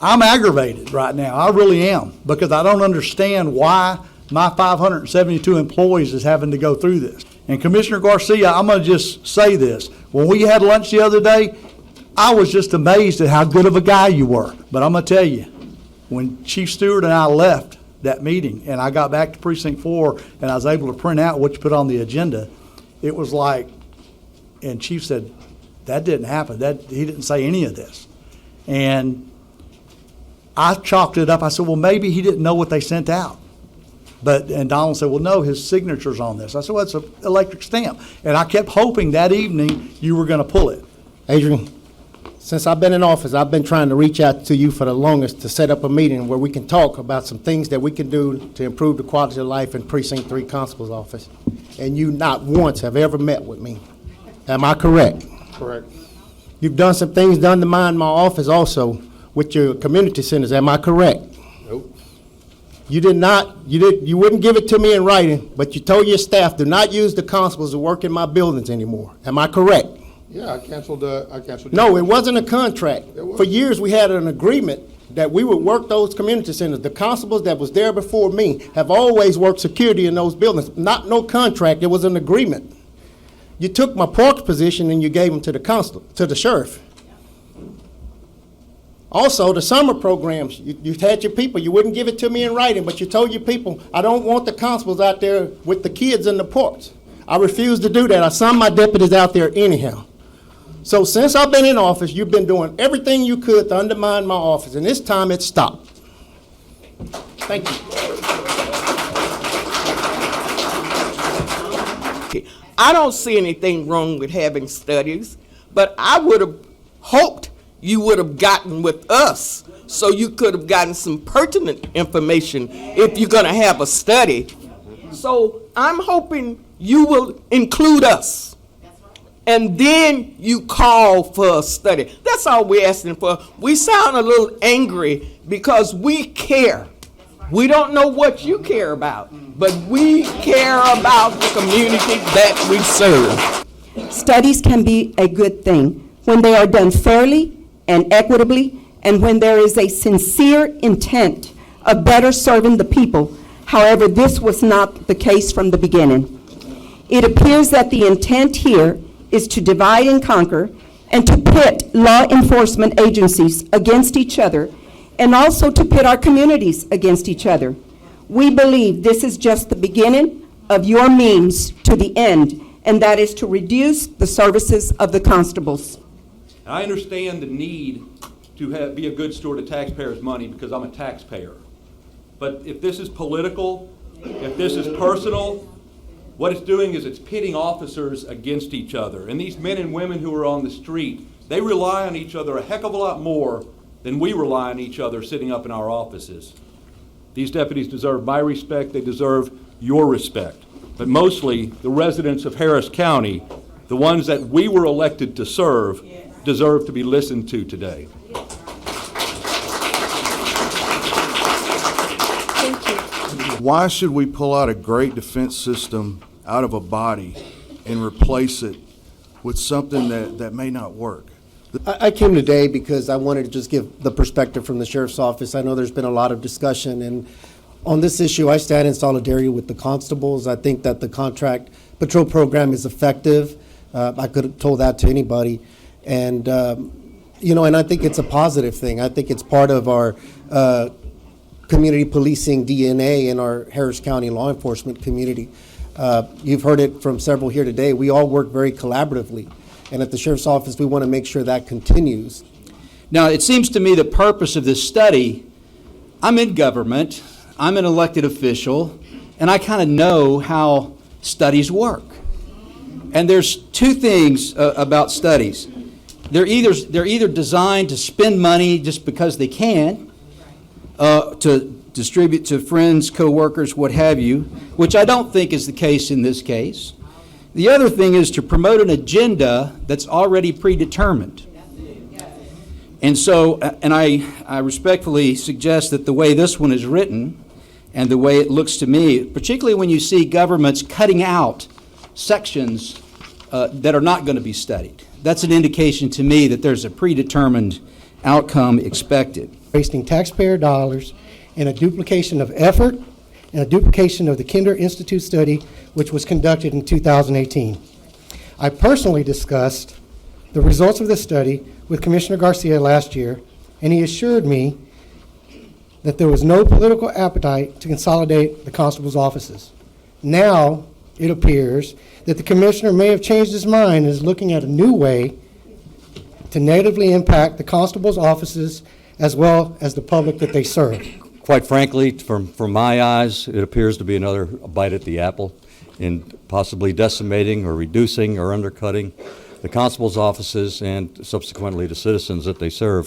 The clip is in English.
I'm aggravated right now. I really am, because I don't understand why my 572 employees is having to go through this. And Commissioner Garcia, I'm going to just say this. When we had lunch the other day, I was just amazed at how good of a guy you were. But I'm going to tell you, when Chief Stewart and I left that meeting and I got back to Precinct 4 and I was able to print out what you put on the agenda, it was like, and Chief said, that didn't happen. He didn't say any of this. And I chalked it up. I said, well, maybe he didn't know what they sent out. And Donald said, well, no, his signature's on this. I said, well, it's an electric stamp. And I kept hoping that evening you were going to pull it. Adrian, since I've been in office, I've been trying to reach out to you for the longest to set up a meeting where we can talk about some things that we can do to improve the quality of life in Precinct 3 Constable's office. And you not once have ever met with me. Am I correct? Correct. You've done some things to undermine my office also with your community centers. Am I correct? Nope. You wouldn't give it to me in writing, but you told your staff, do not use the constables to work in my buildings anymore. Am I correct? Yeah, I canceled. No, it wasn't a contract. It was. For years, we had an agreement that we would work those community centers. The constables that was there before me have always worked security in those buildings. No contract, it was an agreement. You took my parks position and you gave them to the constable, to the sheriff. Also, the summer programs, you had your people, you wouldn't give it to me in writing, but you told your people, I don't want the constables out there with the kids in the parks. I refused to do that. I sent my deputies out there anyhow. So since I've been in office, you've been doing everything you could to undermine my office, and this time it stopped. Thank you. I don't see anything wrong with having studies, but I would have hoped you would have gotten with us so you could have gotten some pertinent information if you're going to have a study. So I'm hoping you will include us. And then you call for a study. That's all we're asking for. We sound a little angry because we care. We don't know what you care about, but we care about the community that we serve. Studies can be a good thing when they are done fairly and equitably, and when there is a sincere intent of better serving the people. However, this was not the case from the beginning. It appears that the intent here is to divide and conquer and to pit law enforcement agencies against each other, and also to pit our communities against each other. We believe this is just the beginning of your means to the end, and that is to reduce the services of the constables. I understand the need to be a good steward of taxpayers' money because I'm a taxpayer. But if this is political, if this is personal, what it's doing is it's pitting officers against each other. And these men and women who are on the street, they rely on each other a heck of a lot more than we rely on each other sitting up in our offices. These deputies deserve my respect, they deserve your respect. But mostly, the residents of Harris County, the ones that we were elected to serve, deserve to be listened to today. Why should we pull out a great defense system out of a body and replace it with something that may not work? I came today because I wanted to just give the perspective from the sheriff's office. I know there's been a lot of discussion, and on this issue, I stand in solidarity with the constables. I think that the contract patrol program is effective. I could have told that to anybody. And, and I think it's a positive thing. I think it's part of our community policing DNA in our Harris County law enforcement community. You've heard it from several here today. We all work very collaboratively. And at the Sheriff's Office, we want to make sure that continues. Now, it seems to me the purpose of this study, I'm in government, I'm an elected official, and I kind of know how studies work. And there's two things about studies. They're either designed to spend money just because they can, to distribute to friends, co-workers, what have you, which I don't think is the case in this case. The other thing is to promote an agenda that's already predetermined. And so, and I respectfully suggest that the way this one is written and the way it looks to me, particularly when you see governments cutting out sections that are not going to be studied, that's an indication to me that there's a predetermined outcome expected. wasting taxpayer dollars, and a duplication of effort, and a duplication of the Kinder Institute study, which was conducted in 2018. I personally discussed the results of this study with Commissioner Garcia last year, and he assured me that there was no political appetite to consolidate the constable's offices. Now, it appears that the commissioner may have changed his mind and is looking at a new way to negatively impact the constable's offices as well as the public that they serve. Quite frankly, from my eyes, it appears to be another bite at the apple in possibly decimating or reducing or undercutting the constable's offices and subsequently the citizens that they serve.